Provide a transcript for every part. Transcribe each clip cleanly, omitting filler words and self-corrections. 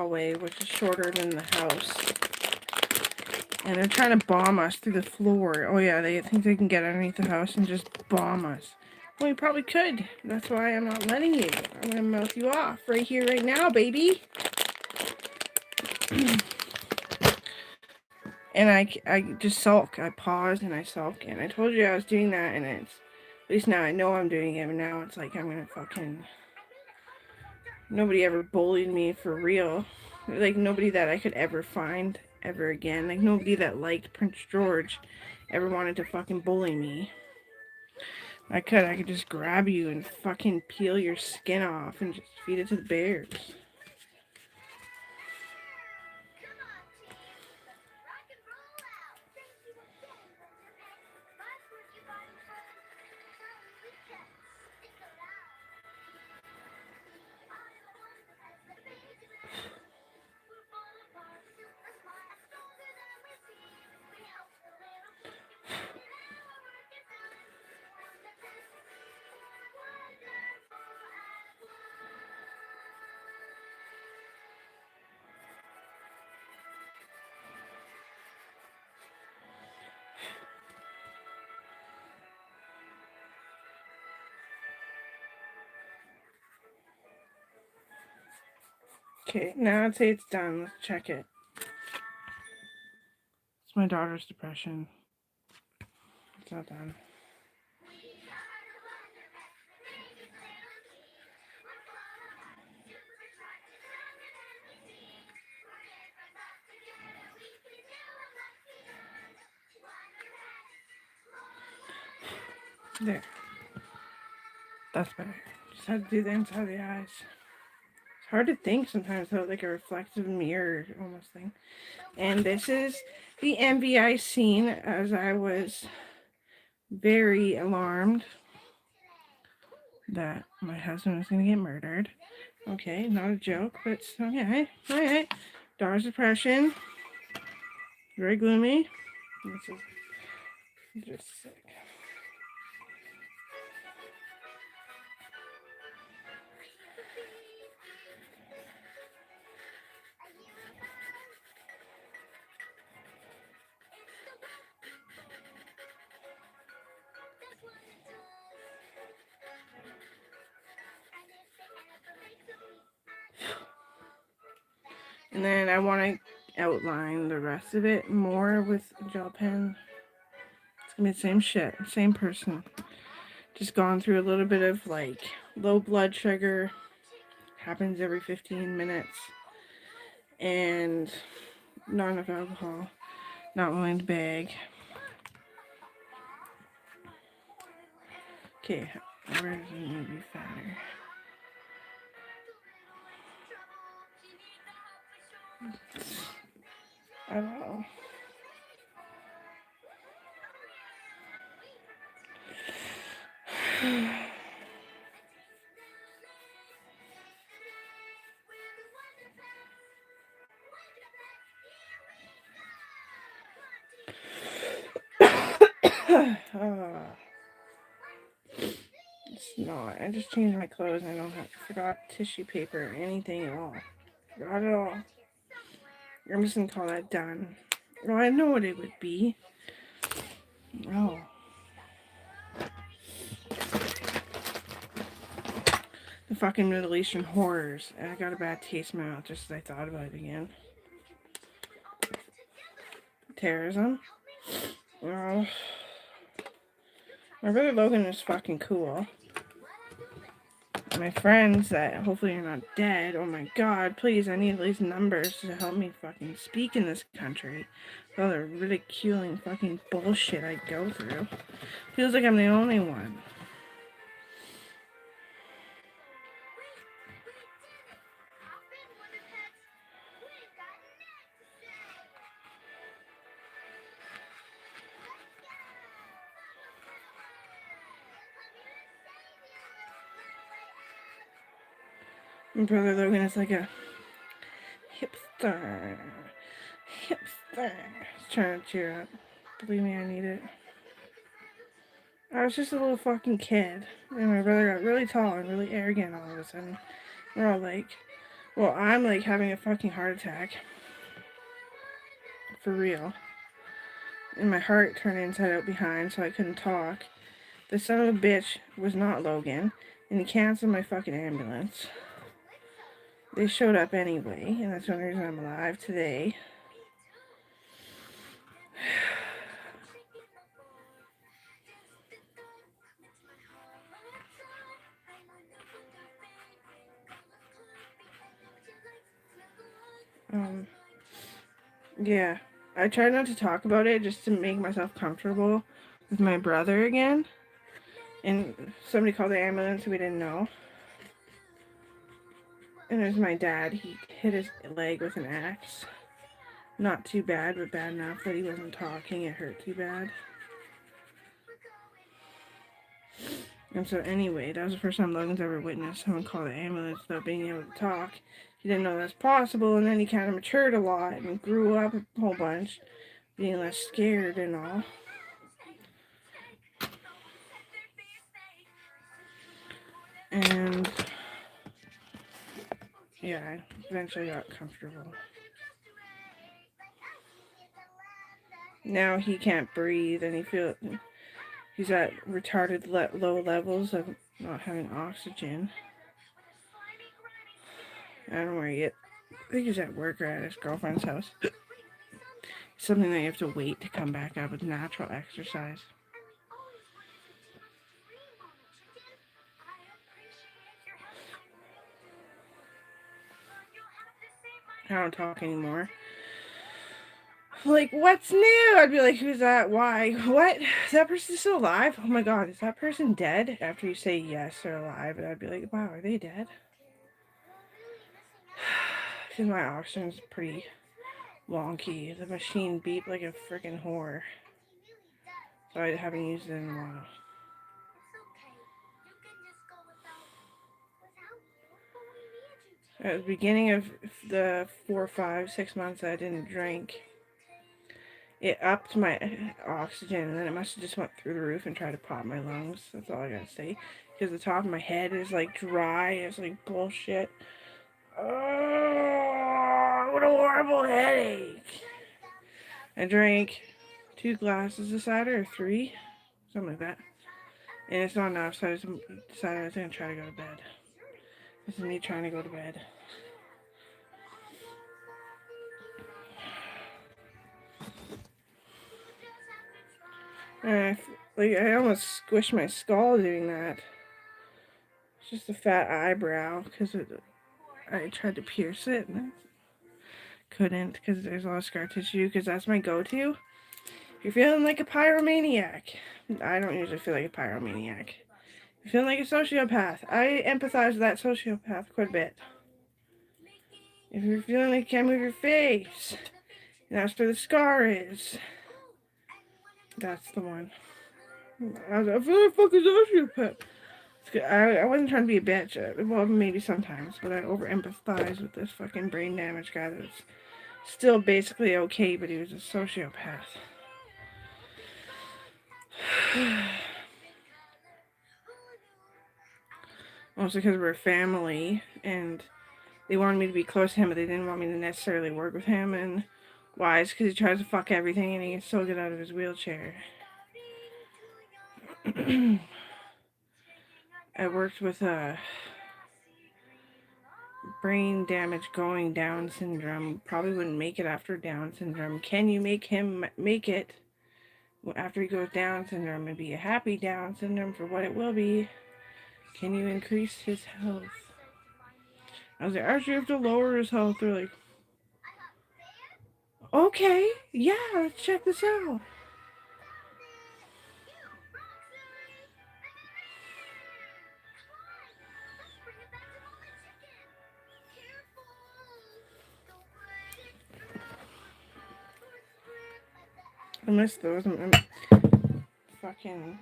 hallway, which is shorter than the house. And they're trying to bomb us through the floor. Oh yeah, they think they can get underneath the house and just bomb us. Well, you probably could. That's why I'm not letting you. I'm gonna mouth you off right here, right now, baby. And I just sulk. I pause and I sulk. And I told you I was doing that, and it's, at least now I know I'm doing it, but now it's like I'm gonna fucking... Nobody ever bullied me for real. Like, nobody that I could ever find ever again. Like, nobody that liked Prince George ever wanted to fucking bully me. I could just grab you and fucking peel your skin off and just feed it to the bears. Okay, now I'd say it's done. Let's check it. It's my daughter's depression. It's not done. There. That's better. Just had to do the inside of the eyes. It's hard to think sometimes, though, like a reflective mirror almost thing. And this is the MVI scene, as I was very alarmed that my husband was going to get murdered. Okay, not a joke, but it's okay. Alright. Daughter's depression. Very gloomy. This is just sick. And then I want to outline the rest of it more with a gel pen. It's going to be the same shit, same person. Just gone through a little bit of like low blood sugar. Happens every 15 minutes. And not enough alcohol. Not willing to beg. Okay, where does it need to be fatter? I don't know. It's not. I just changed my clothes and I forgot tissue paper or anything at all. Forgot it all. I'm just gonna call that done. Well, I know what it would be. Oh. The fucking Middle Eastern horrors. And I got a bad taste in my mouth just as I thought about it again. Terrorism. Oh. My brother Logan is fucking cool. My friends that hopefully are not dead. Oh my god, please, I need at least numbers to help me fucking speak in this country. With all the ridiculing fucking bullshit I go through. Feels like I'm the only one. My brother Logan is like a hipster. Hipster. He's trying to cheer up. Believe me, I need it. I was just a little fucking kid. And my brother got really tall and really arrogant all of a sudden. We're all like, Well, I'm like having a fucking heart attack. For real. And my heart turned inside out behind, so I couldn't talk. The son of a bitch was not Logan, and he canceled my fucking ambulance. They showed up anyway, and that's the only reason I'm alive today. Yeah. I tried not to talk about it just to make myself comfortable with my brother again. And somebody called the ambulance and we didn't know. And it was my dad. He hit his leg with an axe. Not too bad, but bad enough that he wasn't talking. It hurt too bad. And so anyway, that was the first time Logan's ever witnessed someone call the ambulance without being able to talk. He didn't know that's possible, and then he kind of matured a lot and grew up a whole bunch, being less scared and all. And yeah, I eventually got comfortable. Now he can't breathe, and he's at retarded low levels of not having oxygen. I don't know where he is. I think he's at work or at his girlfriend's house. Something that you have to wait to come back up with natural exercise. I don't talk anymore. Like, what's new? I'd be like, who's that? Why? What? Is that person still alive? Oh my god, is that person dead? After you say yes, they're alive, and I'd be like, wow, are they dead? Because my oxygen's pretty wonky. The machine beeped like a freaking whore. So I haven't used it in a while. At the beginning of the 4, 5, 6 months that I didn't drink, it upped my oxygen, and then it must have just went through the roof and tried to pop my lungs. That's all I gotta say. Because the top of my head is like dry. It's like bullshit. Oh, what a horrible headache. I drank 2 glasses of cider, or 3, something like that. And it's not enough, so I just decided I was going to try to go to bed. This is me trying to go to bed. I almost squished my skull doing that. It's just a fat eyebrow, because I tried to pierce it, and couldn't, because there's a lot of scar tissue, because that's my go-to. If you're feeling like a pyromaniac, I don't usually feel like a pyromaniac. If you're feeling like a sociopath, I empathize with that sociopath quite a bit. If you're feeling like you can't move your face, and that's where the scar is, that's the one. I feel like a fucking sociopath. I wasn't trying to be a bitch. Well, maybe sometimes, but I over empathize with this fucking brain damaged guy that's still basically okay, but he was a sociopath. Mostly because we're family, and they wanted me to be close to him, but they didn't want me to necessarily work with him. And why? It's because he tries to fuck everything, and he can still get out of his wheelchair. I worked with a brain damage going Down syndrome. Probably wouldn't make it after Down syndrome. Can you make him make it after he goes Down syndrome and be a happy Down syndrome for what it will be? Can you increase his health? I was like, actually, you have to lower his health. They're like, okay, yeah, let's check this out. I miss those. I'm fucking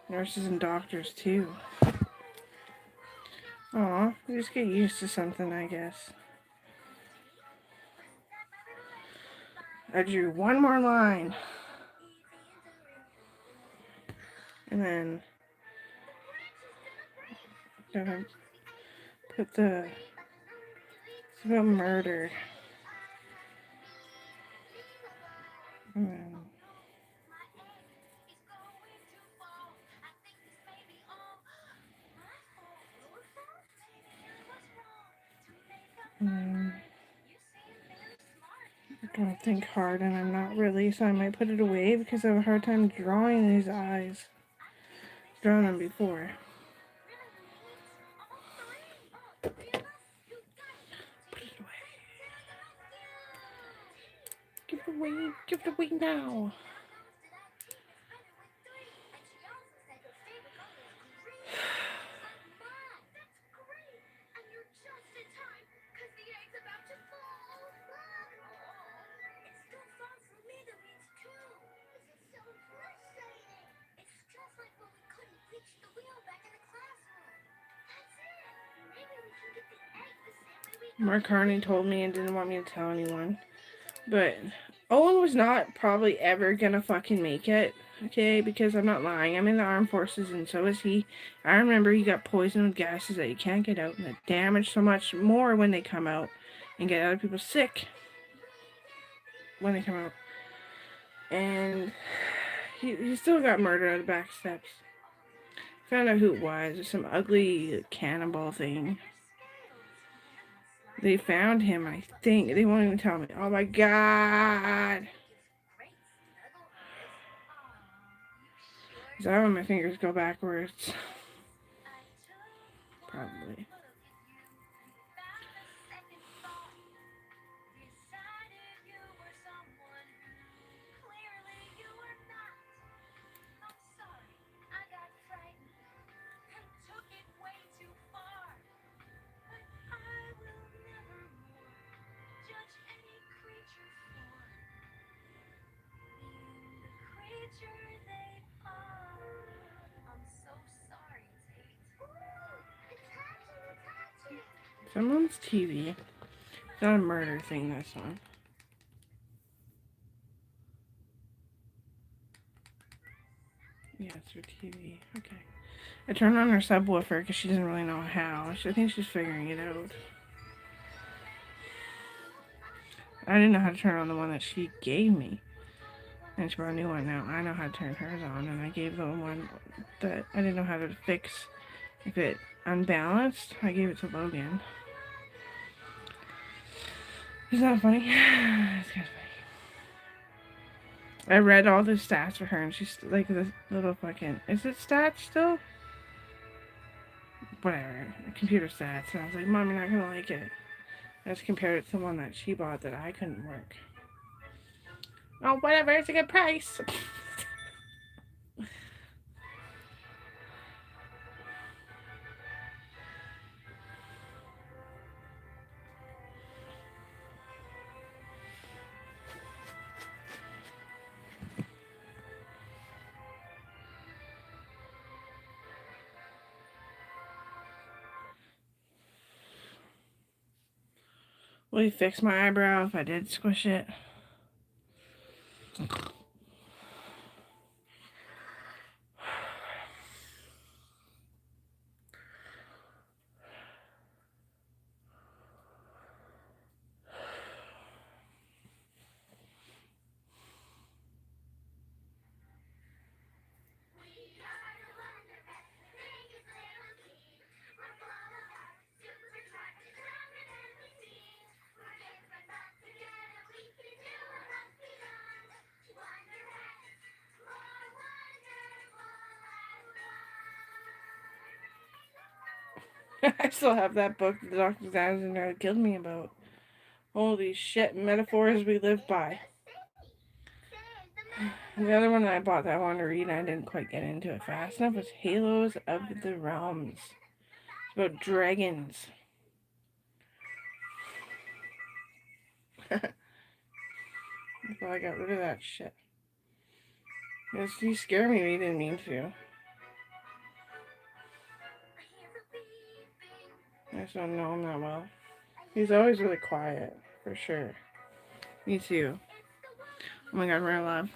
nurses and doctors too. Aw, you just get used to something, I guess. I drew one more line. And then gonna put the about murder. Mm. I don't think hard, and I'm not really, so I might put it away because I have a hard time drawing these eyes. Drawn them before. Put it away. Give it away. Give it away now. Mark Carney told me and didn't want me to tell anyone. But Owen was not probably ever gonna fucking make it. Okay, because I'm not lying. I'm in the armed forces and so is he. I remember he got poisoned with gases that you can't get out and that damage so much more when they come out and get other people sick when they come out. And he still got murdered on the back steps. Found out who it was. It was some ugly cannibal thing. They found him, I think. They won't even tell me. Oh my god. Is that when my fingers go backwards? Probably. Someone's TV. It's not a murder thing, this one. Yeah, it's her TV. Okay. I turned on her subwoofer because she doesn't really know how. I think she's figuring it out. I didn't know how to turn on the one that she gave me. And she brought a new one now. I know how to turn hers on, and I gave the one that I didn't know how to fix. If it unbalanced, I gave it to Logan. Is that funny? It's kind of funny. I read all the stats for her, and she's like this little fucking. Is it stats still? Whatever. Computer stats. And I was like, Mom, you're not gonna like it. I just compared it to the one that she bought that I couldn't work. Oh, whatever. It's a good price. Will you fix my eyebrow if I did squish it? I still have that book the Dr. Zanzibar killed me about. Holy shit, metaphors we live by. And the other one that I bought that I wanted to read and I didn't quite get into it fast enough was Halos of the Realms. It's about dragons. So I got rid of that shit. He scared me, but he didn't mean to. I just don't know him that well. He's always really quiet, for sure. Me too. Oh my god, rare love.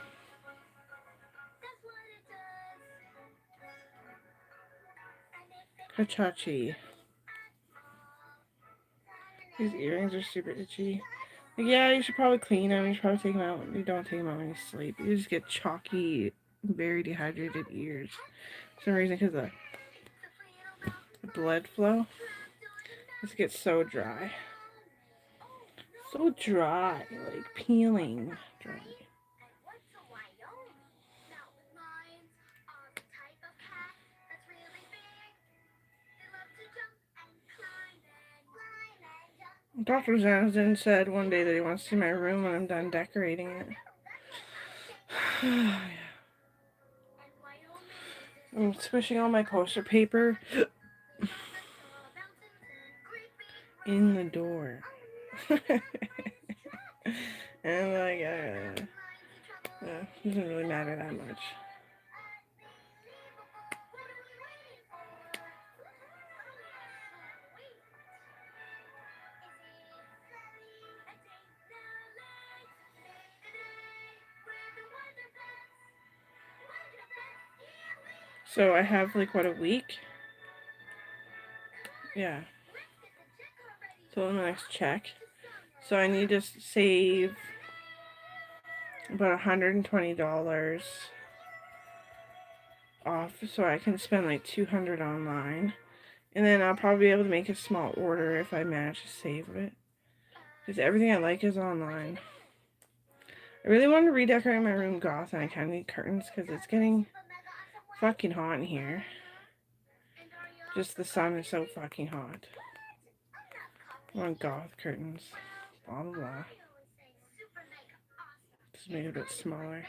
Kachachi. These earrings are super itchy. Like, yeah, you should probably clean them. You should probably take them out. You don't take them out when you sleep. You just get chalky, very dehydrated ears. For some reason, because the blood flow just gets so dry. So dry, like peeling dry. Dr. Zanzin said one day that he wants to see my room when I'm done decorating it. I'm squishing all my poster paper in the door. And like, it doesn't really matter that much. So I have like, what, a week? Yeah. So my next check. So I need to save about $120 off so I can spend like $200 online. And then I'll probably be able to make a small order if I manage to save it. Because everything I like is online. I really want to redecorate my room goth and I kind of need curtains because it's getting fucking hot in here. Just the sun is so fucking hot. I want goth curtains. Blah blah blah. Just make it a bit smaller.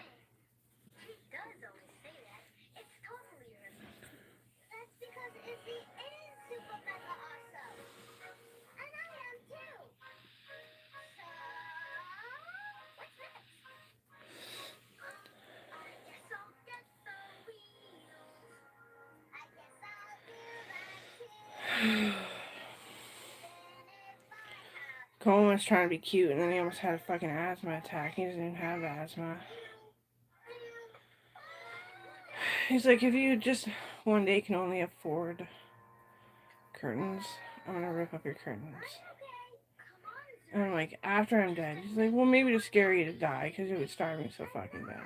Colin was trying to be cute and then he almost had a fucking asthma attack. He doesn't even have asthma. He's like, if you just one day can only afford curtains, I'm gonna rip up your curtains. And I'm like, after I'm dead. He's like, well, maybe to scare you to die because it would starve me so fucking bad.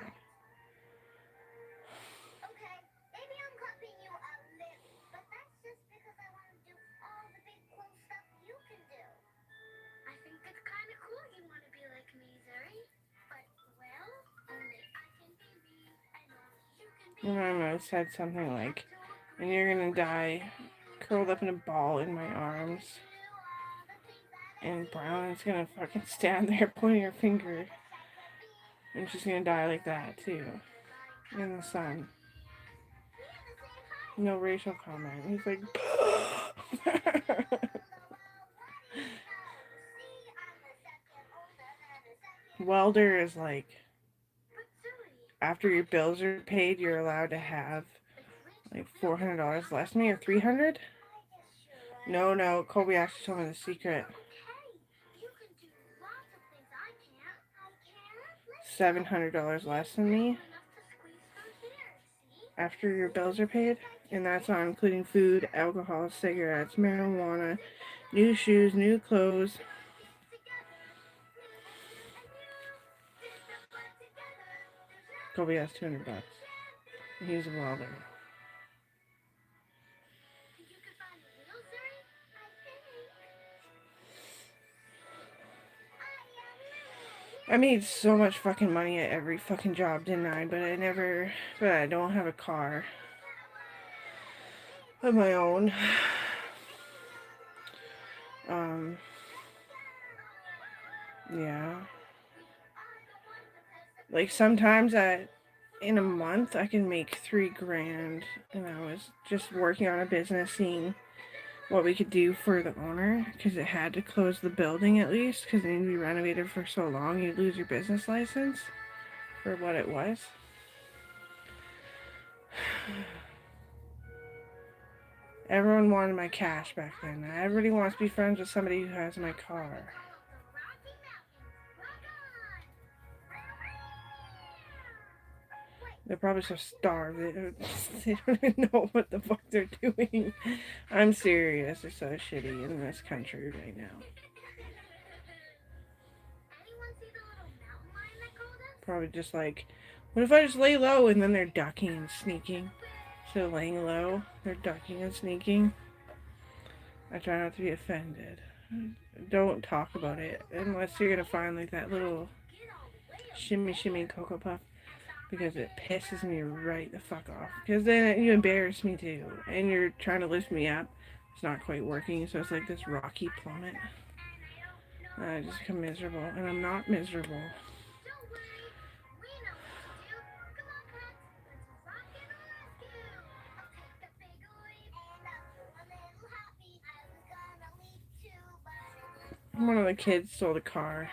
My mom said something like, and you're gonna die curled up in a ball in my arms. And Brown's gonna fucking stand there pointing her finger. And she's gonna die like that too. In the sun. No racial comment. He's like, Welder is like, after your bills are paid, you're allowed to have like $400 less than me, or $300. No, Kobe actually told me the secret. $700 less than me after your bills are paid, and that's not including food, alcohol, cigarettes, marijuana, new shoes, new clothes. Kobe has $200. He's a welder. I made so much fucking money at every fucking job, didn't I? But I don't have a car of my own. Yeah. Like sometimes in a month I can make $3,000, and I was just working on a business, seeing what we could do for the owner, because it had to close the building at least because it needed to be renovated for so long. You'd lose your business license for what it was. Everyone wanted my cash back then. Everybody wants to be friends with somebody who has my car. They're probably so starved. They don't even know what the fuck they're doing. I'm serious. They're so shitty in this country right now. Probably just like, what if I just lay low and then they're ducking and sneaking? So laying low, they're ducking and sneaking. I try not to be offended. Don't talk about it unless you're gonna find like that little shimmy shimmy Cocoa Puff, because it pisses me right the fuck off. Because then you embarrass me too, and you're trying to lift me up. It's not quite working, so it's like this rocky plummet. I just become miserable, and I'm not miserable. One of the kids stole a car,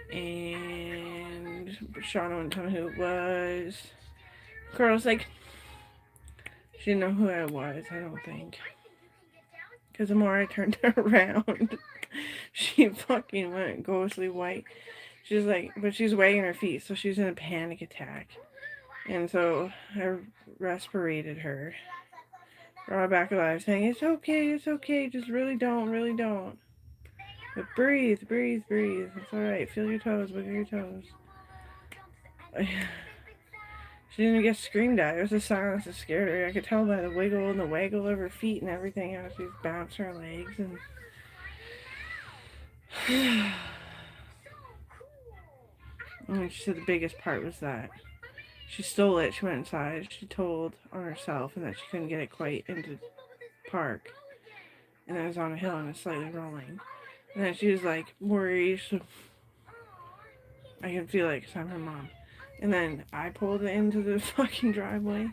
and Shauna wouldn't tell me who it was. Girl's like, she didn't know who I was, I don't think. Because the more I turned around, she fucking went ghostly white. She's like, but she's wagging her feet, so she's in a panic attack. And so I respirated her, brought her back alive, saying, it's okay, just really don't. But breathe. It's alright, feel your toes, wiggle your toes. She didn't even get screamed at. It was the silence that scared her. I could tell by the wiggle and the waggle of her feet and everything, how she's bouncing her legs. And she said the biggest part was that she stole it. She went inside. She told on herself and that she couldn't get it quite into the park. And it was on a hill and it's slightly rolling. And then she was like worried. So I can feel it because I'm her mom. And then I pulled it into the fucking driveway.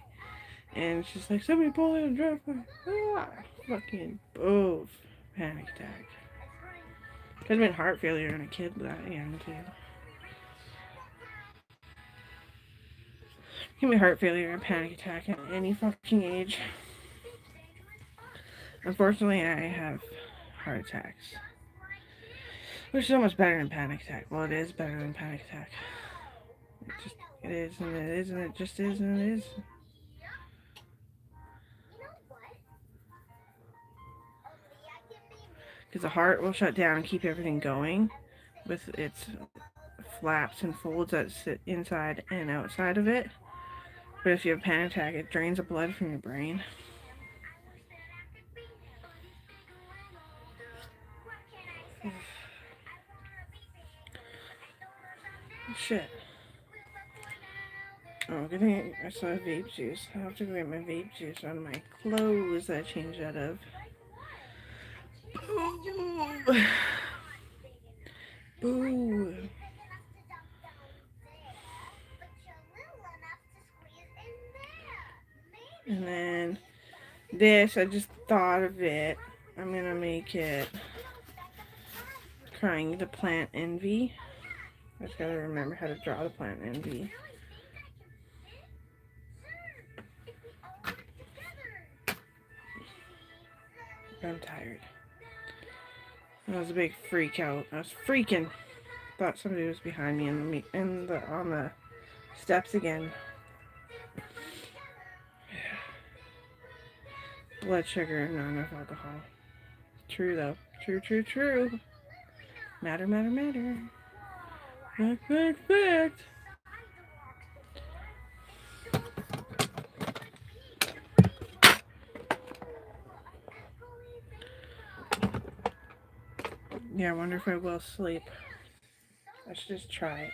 And she's like, somebody pull in the driveway. Ah, fucking boof. Panic attack. Could have been heart failure in a kid that young too. Give me heart failure and panic attack at any fucking age. Unfortunately, I have heart attacks. Which is almost better than panic attack. Well, it is better than panic attack. It is, and it is, and it just is, and it is. Because the heart will shut down and keep everything going with its flaps and folds that sit inside and outside of it. But if you have a panic attack, it drains the blood from your brain. Shit. Oh, good thing I saw vape juice. I'll have to go get my vape juice out of my clothes that I changed out of. Boo! Boo! And then this, I just thought of it. I'm gonna make it Crying the Plant Envy. I just gotta remember how to draw the plant envy. I'm tired. That was a big freak out. I was freaking. Thought somebody was behind me on the steps again. Blood sugar, not enough alcohol. True though. True. Matter. Fact. Yeah, I wonder if I will sleep. I should just try it.